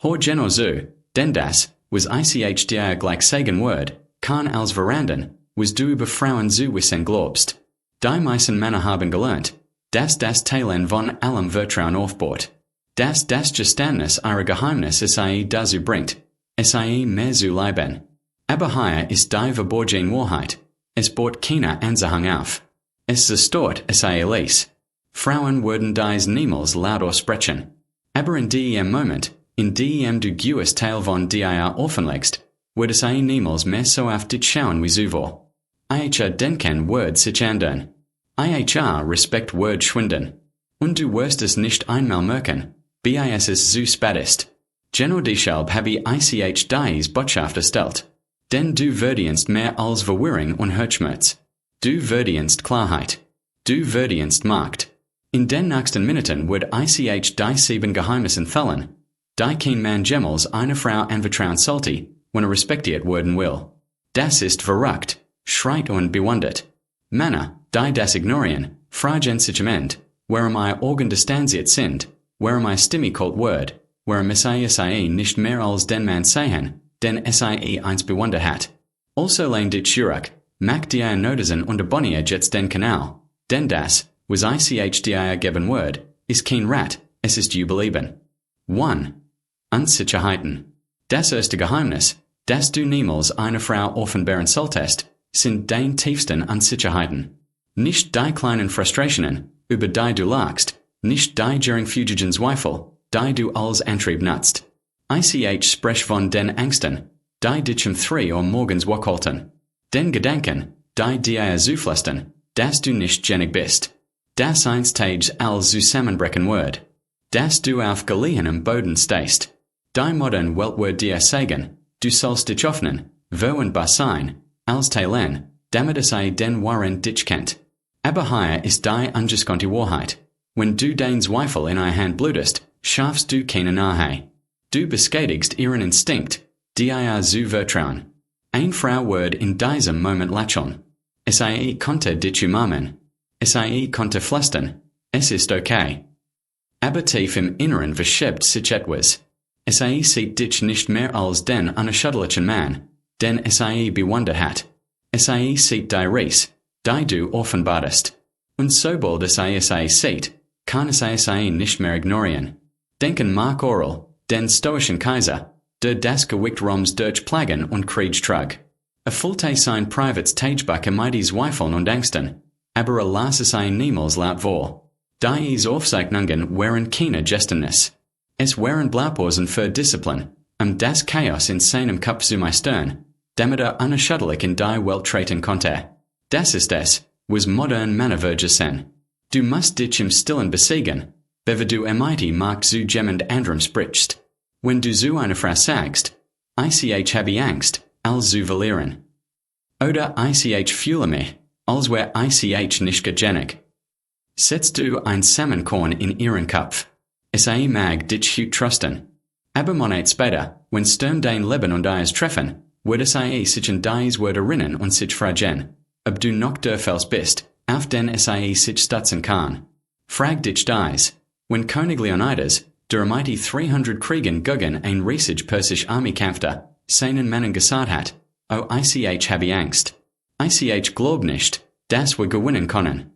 Hor Genor zu, Denn das, was ich dir gleich sagen werde, kann als verändern, was du über Frauen zu wissen glaubst. Die meisten Männer haben gelernt, dass das Teilen von allem Vertrauen aufbaut. Dass das Geständnis ihrer Geheimnisse dazu bringt, mehr zu leben. Aber hier ist die verborgene Wahrheit. Es baut keine Anziehung auf. Es zerstört alles. Frauen werden dies niemals laut aussprechen. Aber in dem Moment, in dem du gewisse Teil von dir offenlegst, wird es niemals mehr so auf dich schauen wie zuvor. Ihr Denken wird sich ändern. Ihr Respekt wird schwinden. Und du wirst es nicht einmal merken, bis es zu spät ist. Genau deshalb habe ich dies Botschaft erstellt. Denn du verdienst mehr als Verwirrung und Herzschmerz. Du verdienst Klarheit. Du verdienst Macht. In den nächsten Minuten wird ich die 7 Geheimnisse fällen, die kein Mann jemals einer Frau anvertrauen sollte, wenn respektiert werden will. Das ist verrückt, schreit und bewundert. Männer, die das ignorieren, fragen sich am Ende, warum Organ distanziert sind, warum Stimme kalt wird, warum es nicht mehr als den Mann sehen, den es eins bewundert hat. Also lehn dich zurück, mach dir Notizen und abonniere jetzt den Kanal, denn das, was ich dir geben wird, ist kein Rat, es ist Überleben. 1. Unsicherheiten. Das erste Geheimnis, das du niemals einer Frau offenbaren solltest, sind deine tiefsten Unsicherheiten. Nicht die kleinen Frustrationen, über die du lachst, nicht die during fugigen Zweifel, die du als Antrieb nutzt. Ich sprech von den Ängsten, die dich 3 Uhr morgens wachhalten. Den Gedanken, die dir zuflüstern, dass du nicht genig bist. Das einst als zusammenbrechen wird. Dass du auf gelehenem Boden stehst. Die modern Welt wird dir sagen, du sollst dich öffnen, wo und was sein, als teilen, damit es den Waren dich kennt. Aber hier ist die ungeskonte Wahrheit. Wenn du den Zweifel in eine Hand blutest, schaffst du keine Nahe. Du beschädigst ihren Instinkt, dir zu vertrauen. Eine Frau wird in diesem Moment lächeln. Es konnte dich umarmen. Es konnte flüstern. Es ist okay. Aber tief im Inneren verschiebt sich etwas. Es sieht dich nicht mehr als den unerschütterlichen Mann, den es bewundert hat. Es sieht die Reise, die du offenbarst. Und sobald es sieht, kann es nicht mehr ignorieren. Denken Mark Aurel, den stoischen Kaiser, der das Gewicht Roms durch Plagen und Krieg trug. Erfüllte sein privates Tagebuch mit Zweifeln und Ängsten, aber las es niemals laut vor. Die Aufzeichnungen waren keine Geständnis. Es waren Blaupausen für Disziplin, das Chaos in seinem Kopf zu meistern, damit unerschütterlich in die Welt treten konnte. Das ist es, was modern Männer sind. Du musst dich im Stillen besiegen, bevor du Macht zu jemand anderem sprichst. Wenn du zu einer Frau sagst, ich habe Angst, als zu verlieren. Oder ich fühle mich, als wär ich nicht geneig. Setzt du ein Samenkorn in ihren Kopf. Es mag dich gut trusten. Aber Monate später, wenn Sturm dein Leben und deins treffen, wird es sich in dies Wort erinnern und sich fragen, ob du noch der Fels bist, auf den es sich stützen kann. Frag dich dies, wenn König Leonidas, der mit 300 Kriegen gegen ein riesig persische Armee kämpfte, seinen Männern gesagt hat, ich habe Angst. Ich glaub nicht, dass wir gewinnen können.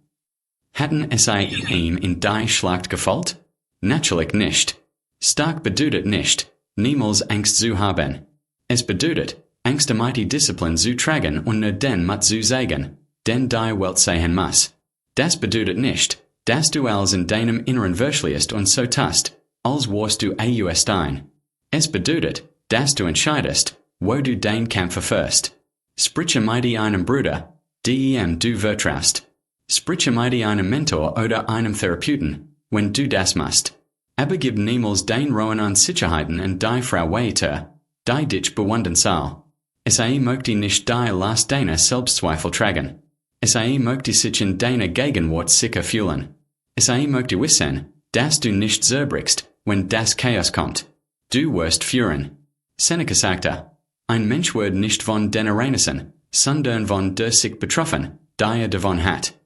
Hatten es ihm in die Schlacht gefällt? Natürlich nicht. Stark bedeutet nicht, niemals Angst zu haben. Es bedeutet, Angst mit Disziplin zu tragen und nur den mit zu sagen, den die Welt sehen muss. Das bedeutet nicht, dass du als in deinem Inneren wirklichst und so tust, als warst du ein. Es bedeutet, dass du entscheidest, wo du den Kampf führst. Spreche mit einem Bruder, dem du vertraust. Spreche mit einem Mentor oder einem Therapeuten, wenn du das musst. Aber gib niemals den rohen Unsicherheiten und die Frau weiter, die dich bewundern soll. Es möchte nicht die Last deiner Selbstzweifel tragen. Es möchte sich in deiner Gegenwart sicher fühlen. Es möchte wissen, dass du nicht zerbrichst, wenn das Chaos kommt. Du wirst führen. Seneca sagte, ein Mensch wird nicht von den Ereignissen, sondern von der sich betroffen, die davon hat.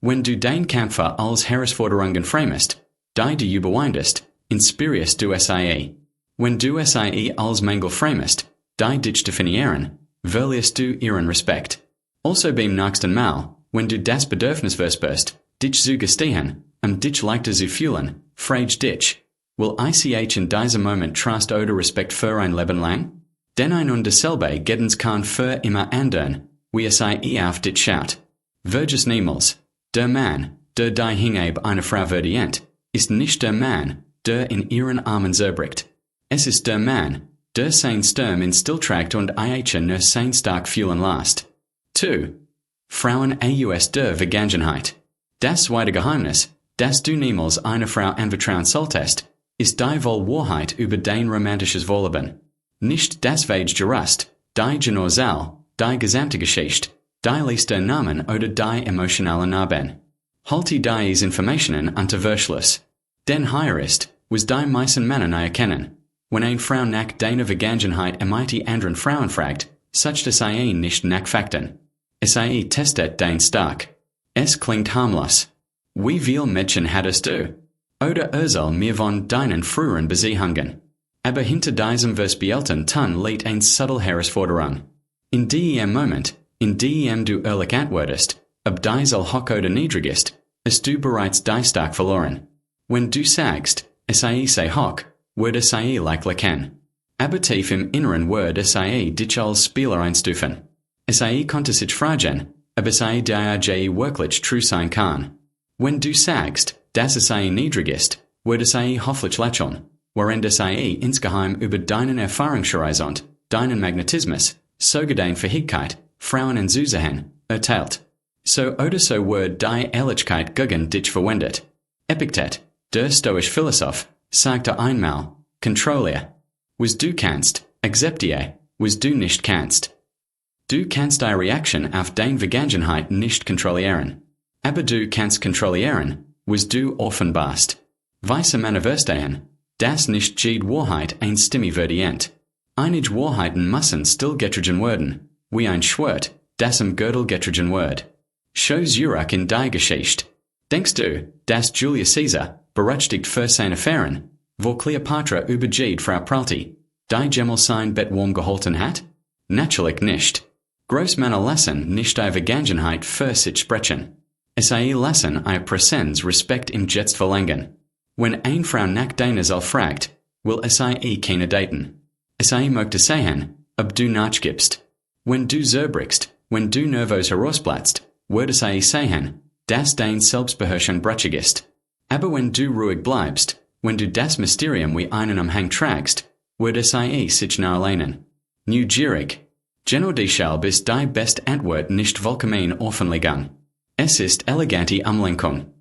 Wenn du dein Kämpfer als Herausforderungen framest, die du überwindest, inspirierst du es. Wenn du sie als Mangel framest, die dich definieren, verlierst du ihren Respekt. Also beim nächsten Mal, wenn du das Bedürfnis verspürst, dich zu gestehen, dich leichter zu fühlen, frage dich, will ich in diesem Moment Trust oder Respekt für ein Leben lang? Denn ein und dasselbe gehtens kann für immer ändern, wie es auf dich schaut. Vergiss niemals, der Mann, der die Hingabe einer Frau verdient, ist nicht der Mann, der in ihren Armen zerbricht. Es ist der Mann, der sein Sturm in Stilltrakt und nur sein stark fühlen lässt. 2. Frauen aus der Vergangenheit. Das zweite Geheimnis, das du niemals einer Frau anvertrauen solltest, ist die Wahrheit über dein romantisches Wohlleben. Nicht das wage gerust, die Genossal, die gesamte Geschichte, die leiste Namen oder die emotionale Narben. Halte diese Informationen unter Verschluss. Denn hier ist, was die meisten Männer erkennen. Wenn eine Frau nach deiner Vergangenheit die anderen Frauen fragt, sucht es nicht nach Fakten. Es testet dein Stark. Es klingt harmlos. Wie viel Mädchen hattest du? Oder soll mir von deinen früheren Beziehungen? Aber hinter diesem verspielten Ton liegt eine subtle Herausforderung. In diesem Moment, in dem du ehrlich antwortest, ob diesel hoch oder niedrig ist, hast du bereits die Stark verloren. Wenn du sagst, es sei hoch, wird es likely kann. Aber tief im Inneren wird es dich als Spieler einstufen. Es konnte sich fragen, ob es dir wirklich true sein kann. Wenn du sagst, dass es niedrig ist, wird es hoffentlich lächeln, während es insgeheim über deinen Erfahrungshorizont, deinen Magnetismus, sogar deine Fähigkeit, Frauen anzusehen, erteilt. So oder so wird die Ehrlichkeit gegen dich verwendet. Epiktet, der stoische Philosoph, sagte einmal, kontrollier. Was du kannst, akzeptiere, was du nicht kannst. Du kannst die Reaktion auf deine Vergangenheit nicht kontrollieren. Aber du kannst kontrollieren, was du offenbarst. Weiße Männer verstehen, dass nicht jede Wahrheit ein Stimme verdient. Einige Wahrheiten müssen still getragen werden, wie ein Schwert, das im Gürtel getragen wird. Schau zurück in die Geschichte. Denkst du, dass Julius Caesar, berechtigt für seine Affären, wo Cleopatra übergeht Frau Pralti, die Gemmel sein Bett warm gehalten hat? Natürlich nicht. Großmänner lassen nicht die Vergangenheit für sich sprechen. Es lassen Präsenz Respekt im Jetzt verlängern. Wenn eine Frau nach deiner Soll fragt, will es keine daten. Es möchte sehen, ob du nachgibst. Wenn du zerbrichst, wenn du nervös herausplatzt, wird es sehen, dass dein Selbstbeherrschung brüchig ist. Aber wenn du ruhig bleibst, wenn du das Mysterium wie einen Umhang tragst, wird es sich nahe lehnen. Neugierig. Genodischalb ist die beste Antwort nicht vollkommen offenlegen. Es ist elegante Umlenkung.